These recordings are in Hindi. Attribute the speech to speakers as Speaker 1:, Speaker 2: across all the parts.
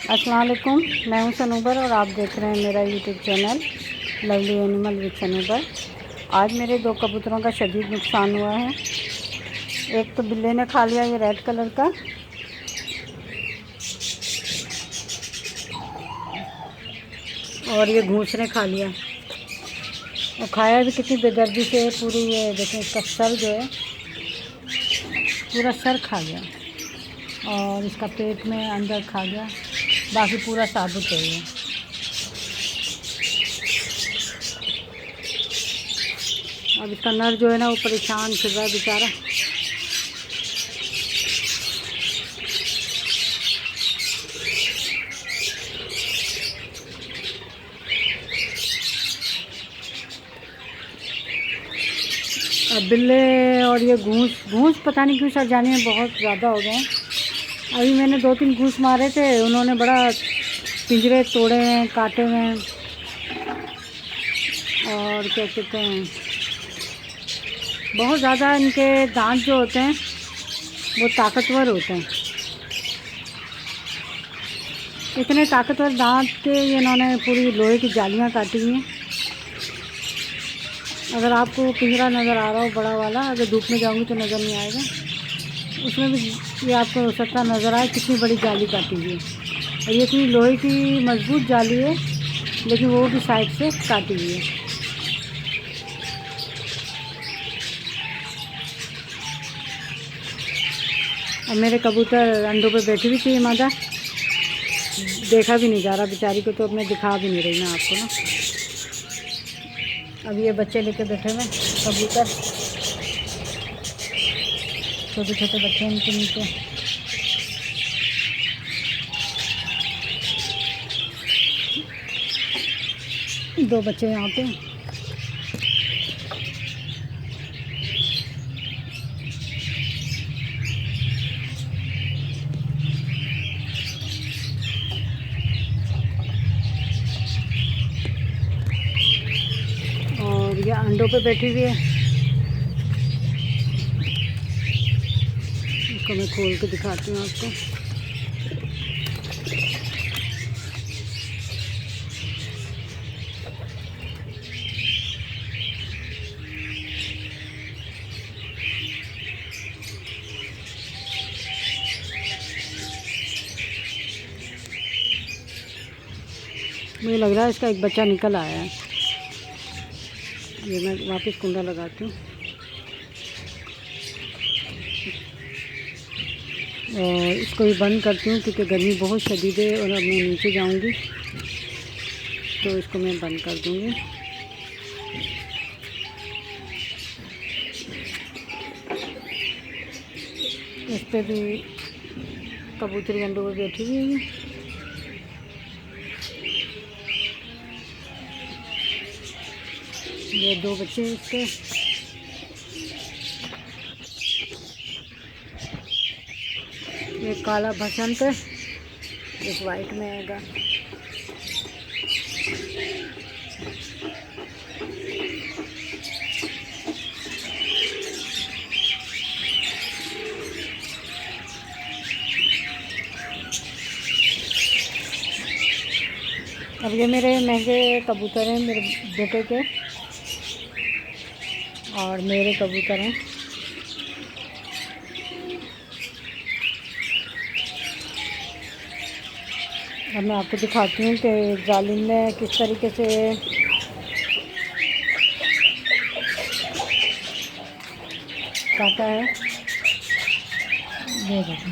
Speaker 1: अस्सलाम वालेकुम। मैं हूं सनूबर और आप देख रहे हैं मेरा YouTube channel lovely animal with Sanobar. आज मेरे दो कबूतरों का शदीद नुकसान हुआ है। एक तो बिल्ली ने खा लिया ये रेड कलर का, और ये घूस ने खा लिया। और खाया भी कितनी बेदर्दी से, पूरी ये देखें इसका सर जो है पूरा सर खा गया, और इसका पेट में अंदर खा गया, बाकी पूरा साबुत है ये। अब इसका नर जो है ना वो परेशान फिर रहा है बेचारा। अब बिल्ले और ये घूस पता नहीं क्यों सर जाने में बहुत ज़्यादा हो गए। अभी मैंने 2-3 घूस मारे थे, उन्होंने बड़ा पिंजरे तोड़े हैं, काटे हुए हैं, और क्या कहते हैं, बहुत ज़्यादा इनके दांत जो होते हैं वो ताकतवर होते हैं। इतने ताकतवर दांत के इन्होंने पूरी लोहे की जालियां काटी हुई हैं। अगर आपको पिंजरा नज़र आ रहा हो बड़ा वाला, अगर धूप में जाऊंगी तो नज़र नहीं आएगा, उसमें भी ये आपको हो सकता नज़र आए कितनी बड़ी जाली काटी हुई है। और ये इतनी लोहे की मजबूत जाली है, लेकिन वो भी साइड से काटी हुई है। और मेरे कबूतर अंडों पे बैठी हुई थी मादा, देखा भी नहीं जा रहा बेचारी को, तो अब मैं दिखा भी नहीं रही मैं आपको ना। अब ये बच्चे लेके बैठे हुए कबूतर, छोटे छोटे बच्चे इनके नीचे। दो बच्चे यहाँ पे। और ये अंडों पे बैठी हुई है, इसको मैं खोल के दिखाती हूँ आपको। मुझे लग रहा है इसका एक बच्चा निकल आया है। ये मैं वापस कुंडा लगाती हूँ, और इसको भी बंद करती हूँ क्योंकि गर्मी बहुत शदीद है, और अब मैं नीचे जाऊँगी तो इसको मैं बंद कर दूँगी। इस पर भी कबूतरी अंडों पर बैठी हुई है। ये दो बच्चे हैं इसके। एक काला बसंत है, एक वाइट में आएगा। अब ये मेरे महंगे कबूतर हैं, मेरे बेटे के और मेरे कबूतर हैं। अब मैं आपको दिखाती हूँ कि जालिम ने किस तरीके से काटा है। ये देखो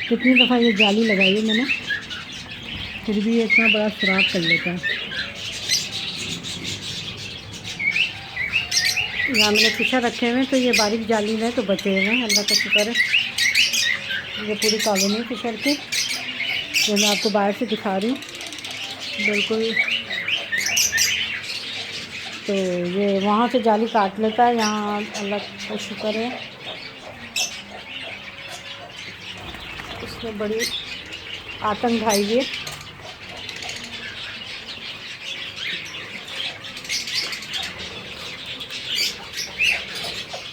Speaker 1: कितनी दफ़ा ये जाली लगाई है मैंने, फिर भी ये इतना बड़ा सुराख कर लेता है। यहाँ मैंने पीछा रखे हुए, तो ये बारीक जाली में तो बचे हुए हैं, अल्लाह का शुक्र है। ये पूरी कॉलोनी पिछड़ के, जो मैं आपको बाहर से दिखा रही हूँ बिल्कुल। तो ये वहाँ से जाली काट लेता है, यहाँ अल्लाह का शुक्र है इसमें बड़ी आतंक ढाई है।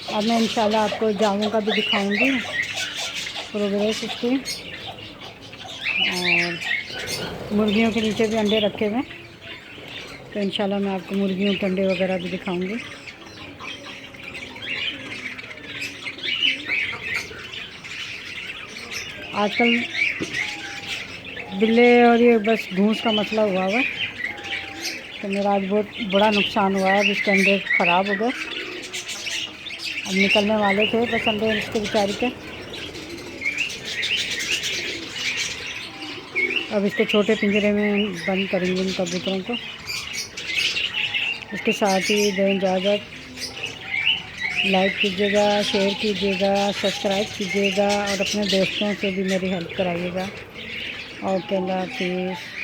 Speaker 1: अब मैं इंशाल्लाह आपको जामुन का भी दिखाऊंगी प्रोग्रेस इसकी। और मुर्गियों के नीचे भी अंडे रखे हुए हैं, तो इंशाल्लाह मैं आपको मुर्गियों के अंडे वगैरह भी दिखाऊंगी। आजकल बिल्ले और ये बस घूस का मसला हुआ है, तो मेरा आज बहुत बड़ा नुकसान हुआ है। इसके अंडे ख़राब हो गए, अब निकलने वाले थे बस अंडे इसके बेचारे के। अब इसको छोटे पिंजरे में बंद करेंगे इन कबूतरों को। इसके साथ ही दें इजाज़त, लाइक कीजिएगा, शेयर कीजिएगा, सब्सक्राइब कीजिएगा और अपने दोस्तों से भी मेरी हेल्प कराइएगा। ओके, अल्लाह हाफिज़।